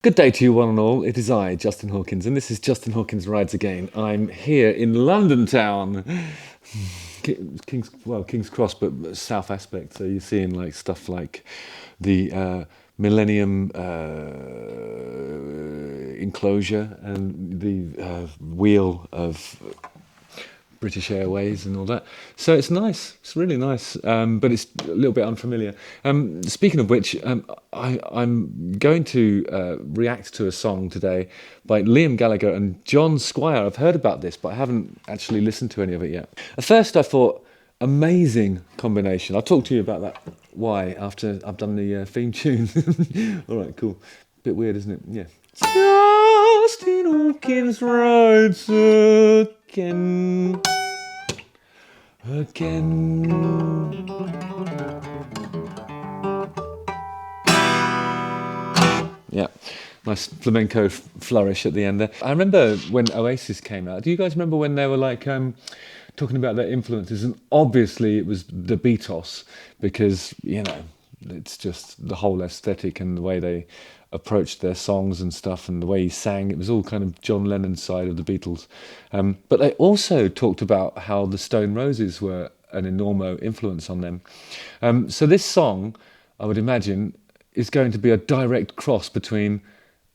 Good day to you one and all. It is I, Justin Hawkins, and this is Justin Hawkins Rides Again. I'm here in London town. King's Cross, but south aspect. So you're seeing like stuff like the Millennium enclosure and the wheel of British Airways and all that. So it's nice. It's really nice, but it's a little bit unfamiliar. Speaking of which, I'm going to react to a song today by Liam Gallagher and John Squire. I've heard about this, but I haven't actually listened to any of it yet. At first I thought, amazing combination. I'll talk to you about that why after I've done the theme tune. All right, cool. Bit weird, isn't it? Yeah. Justin Hawkins rides again. Yeah, nice flamenco flourish at the end there. I remember when Oasis came out. Do you guys remember when they were like talking about their influences? And obviously it was the Beatles, because, you know, it's just the whole aesthetic and the way they approached their songs and stuff and the way he sang. It was all kind of John Lennon's side of the Beatles. But they also talked about how the Stone Roses were an enormous influence on them. So this song, I would imagine, is going to be a direct cross between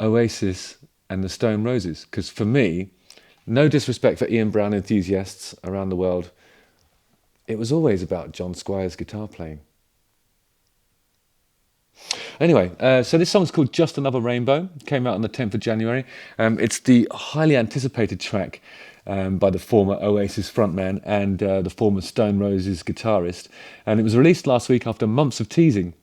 Oasis and the Stone Roses. Because for me, no disrespect for Ian Brown enthusiasts around the world, it was always about John Squire's guitar playing. Anyway, so this song's called Just Another Rainbow. It came out on the 10th of January. It's the highly anticipated track by the former Oasis frontman and the former Stone Roses guitarist. And it was released last week after months of teasing.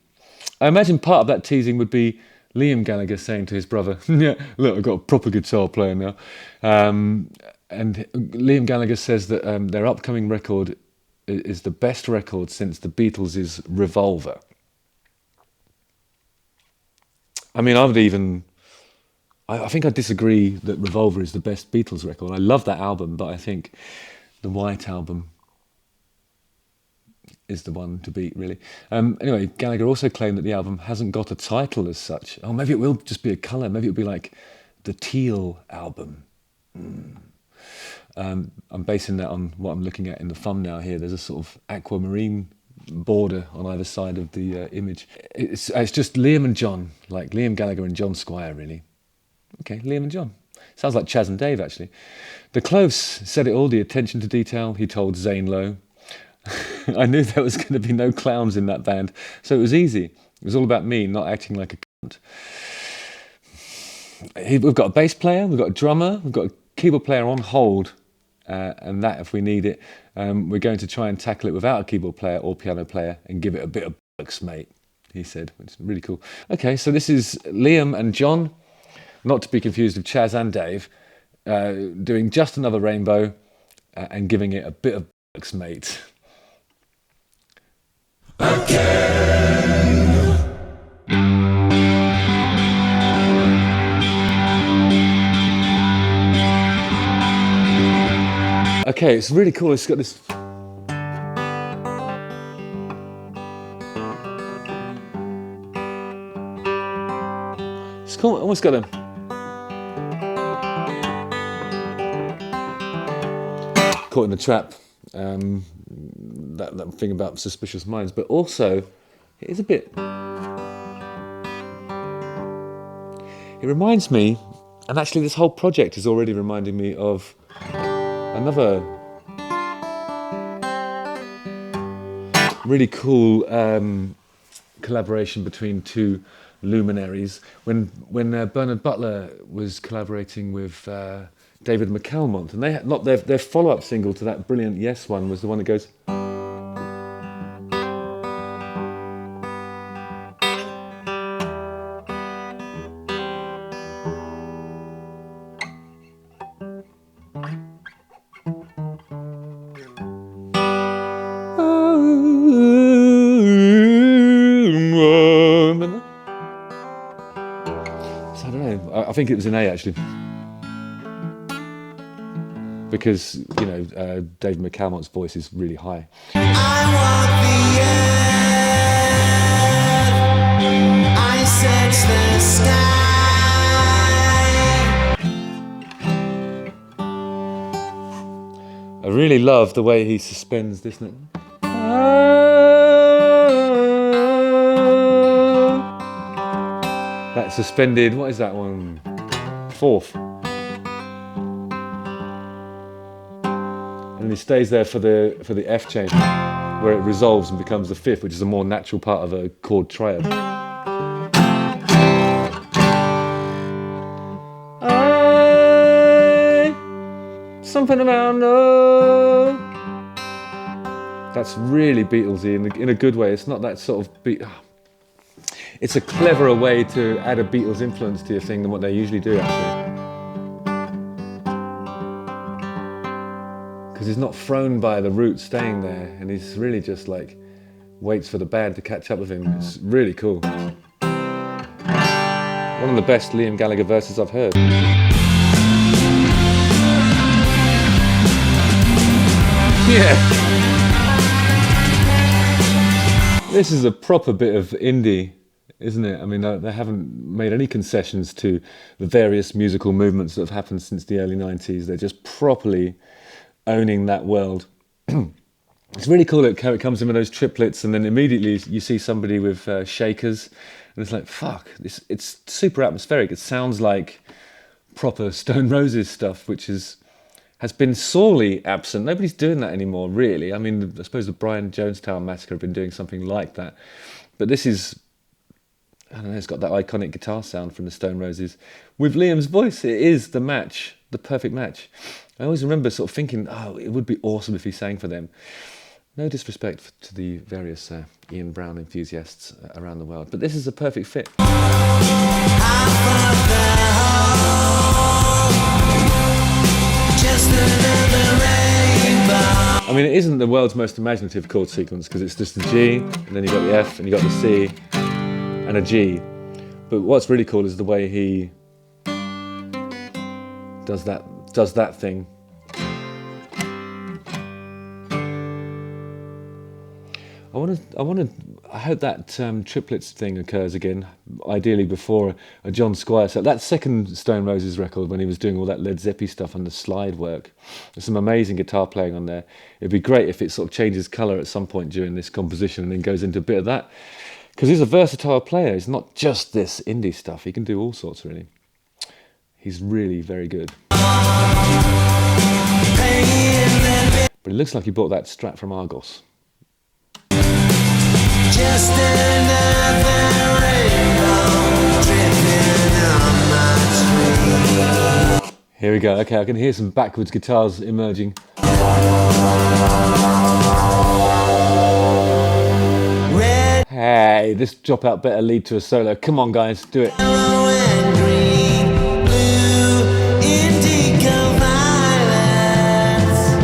I imagine part of that teasing would be Liam Gallagher saying to his brother, yeah, look, I've got a proper guitar player now. And Liam Gallagher says that their upcoming record is the best record since the Beatles' Revolver. I mean, I think I disagree that Revolver is the best Beatles record. I love that album, but I think the White Album is the one to beat, really. Anyway, Gallagher also claimed that the album hasn't got a title as such. Oh, maybe it will just be a colour. Maybe it'll be like the Teal Album. I'm basing that on what I'm looking at in the thumbnail here. There's a sort of aquamarine border on either side of the image. It's just Liam and John, like Liam Gallagher and John Squire, really. Okay, Liam and John. Sounds like Chaz and Dave, actually. The Close said it all, the attention to detail, he told Zane Lowe. I knew there was going to be no clowns in that band, so it was easy. It was all about me not acting like a cunt. We've got a bass player, we've got a drummer, we've got a keyboard player on hold, and that, if we need it, we're going to try and tackle it without a keyboard player or piano player and give it a bit of bucks, mate, he said, which is really cool. Okay, so this is Liam and John, not to be confused with Chaz and Dave, doing Just Another Rainbow and giving it a bit of bucks, mate. Again. Okay, it's really cool. It's got this. It's cool. Almost got a. Caught in the trap. That thing about Suspicious Minds, but also it is a bit. It reminds me, and actually this whole project is already reminding me of another really cool collaboration between two luminaries. When Bernard Butler was collaborating with David McCalmont, and they had not their follow-up single to that brilliant Yes one was the one that goes. I don't know. I think it was an A, actually. Because, you know, David McCalmont's voice is really high. I want the earth. I search the sky. really love the way he suspends this note. That suspended, what is that one? Fourth. And he stays there for the F change, where it resolves and becomes the fifth, which is a more natural part of a chord triad. Something about no. That's really Beatlesy in a good way. It's not that sort of beat. It's a cleverer way to add a Beatles influence to your thing than what they usually do, actually. Because he's not thrown by the root staying there, and he's really just like waits for the band to catch up with him. It's really cool. One of the best Liam Gallagher verses I've heard. Yeah. This is a proper bit of indie, isn't it? I mean, they haven't made any concessions to the various musical movements that have happened since the early 90s. They're just properly owning that world. It's really cool how it comes in with those triplets, and then immediately you see somebody with shakers, and it's like, fuck, it's super atmospheric. It sounds like proper Stone Roses stuff, which has been sorely absent. Nobody's doing that anymore, really. I mean, I suppose the Brian Jonestown Massacre have been doing something like that. But this is, I don't know, it's got that iconic guitar sound from the Stone Roses. With Liam's voice, it is the match, the perfect match. I always remember sort of thinking, oh, it would be awesome if he sang for them. No disrespect to the various Ian Brown enthusiasts around the world, but this is a perfect fit. I mean, it isn't the world's most imaginative chord sequence because it's just a G, and then you've got the F, and you've got the C, and a G. But what's really cool is the way he does that thing. I hope that triplets thing occurs again, ideally before a John Squire set. That second Stone Roses record, when he was doing all that Led Zeppelin stuff and the slide work, there's some amazing guitar playing on there. It'd be great if it sort of changes colour at some point during this composition and then goes into a bit of that. Because he's a versatile player. He's not just this indie stuff. He can do all sorts, really. He's really very good. But it looks like he bought that Strat from Argos. Just another rainbow dripping on my tree. Here we go. Okay, I can hear some backwards guitars emerging. Hey, this drop out better lead to a solo. Come on, guys, do it.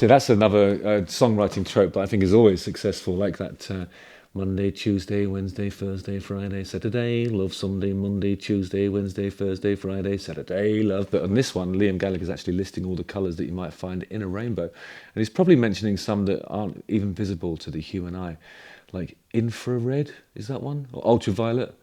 So that's another songwriting trope that I think is always successful, like that Monday, Tuesday, Wednesday, Thursday, Friday, Saturday, love Sunday, Monday, Tuesday, Wednesday, Thursday, Friday, Saturday, love. But on this one, Liam Gallagher's actually listing all the colours that you might find in a rainbow. And he's probably mentioning some that aren't even visible to the human eye. Like infrared, is that one? Or ultraviolet?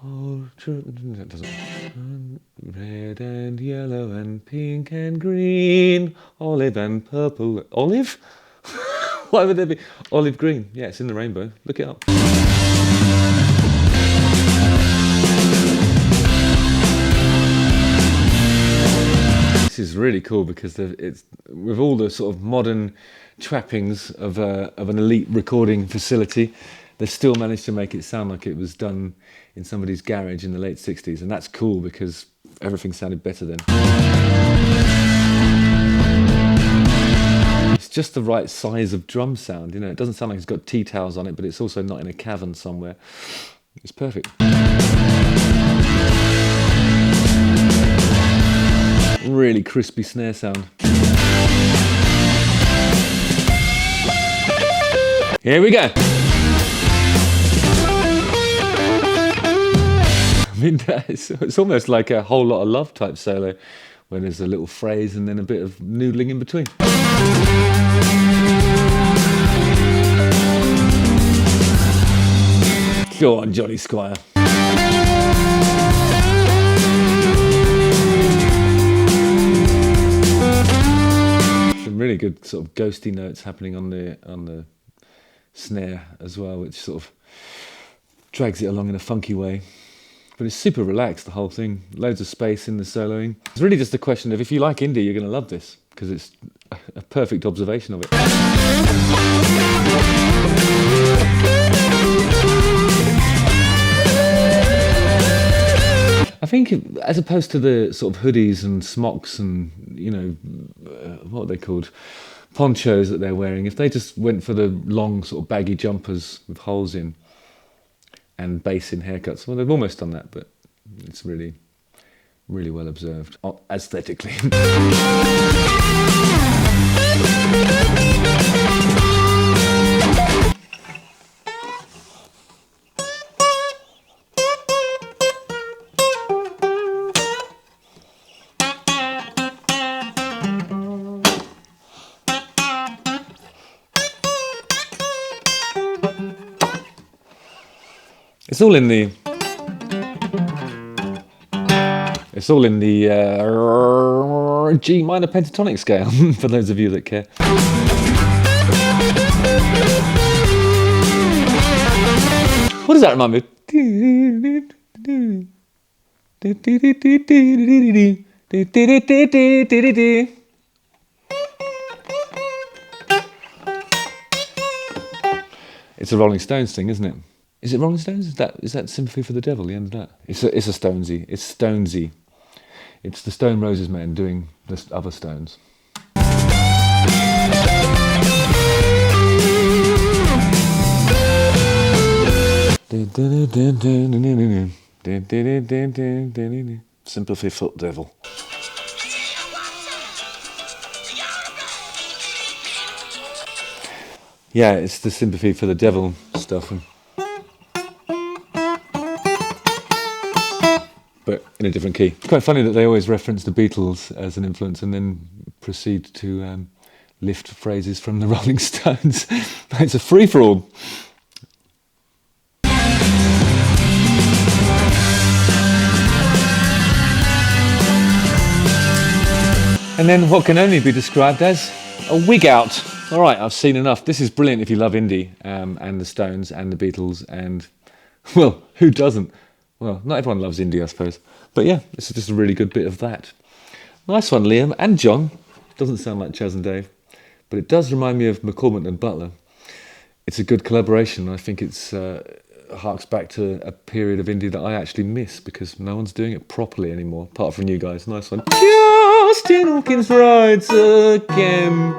That doesn't. Red and yellow and pink and green, olive and purple. Olive? Why would there be olive green? Yeah, it's in the rainbow. Look it up. This is really cool because it's with all the sort of modern trappings of an elite recording facility. They still managed to make it sound like it was done in somebody's garage in the late 60s, and that's cool because everything sounded better then. It's just the right size of drum sound, you know. It doesn't sound like it's got tea towels on it, but it's also not in a cavern somewhere. It's perfect. Really crispy snare sound. Here we go. I mean, it's almost like a Whole Lot of Love type solo, when there's a little phrase and then a bit of noodling in between. Go on, Johnny Squire. good sort of ghosty notes happening on the snare as well, which sort of drags it along in a funky way. But it's super relaxed, the whole thing. Loads of space in the soloing. It's really just a question of, if you like indie, you're going to love this, because it's a perfect observation of it. I think, as opposed to the sort of hoodies and smocks and, what are they called? Ponchos that they're wearing, if they just went for the long sort of baggy jumpers with holes in and bass in haircuts, well, they've almost done that, but it's really, really well observed aesthetically. It's all in the G minor pentatonic scale, for those of you that care. What does that remind me of? It's a Rolling Stones thing, isn't it? Is it Rolling Stones? Is that Sympathy for the Devil, the end of that? It's a Stonesy. It's Stonesy. It's the Stone Roses man doing the other Stones. Sympathy for the Devil. Yeah, it's the Sympathy for the Devil stuff. But in a different key. It's quite funny that they always reference the Beatles as an influence and then proceed to lift phrases from the Rolling Stones. It's a free-for-all. And then what can only be described as a wig out. All right, I've seen enough. This is brilliant if you love indie and the Stones and the Beatles and, well, who doesn't? Well, not everyone loves indie, I suppose. But yeah, this is just a really good bit of that. Nice one, Liam and John. Doesn't sound like Chaz and Dave, but it does remind me of McCormick and Butler. It's a good collaboration. I think it's harks back to a period of indie that I actually miss, because no one's doing it properly anymore, apart from you guys. Nice one. Justin Hawkins rides again.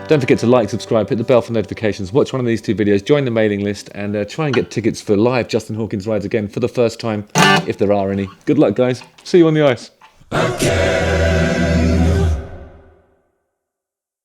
Don't forget to like, subscribe, hit the bell for notifications, watch one of these 2 videos, join the mailing list, and try and get tickets for live Justin Hawkins rides again for the first time, if there are any. Good luck, guys. See you on the ice. Again.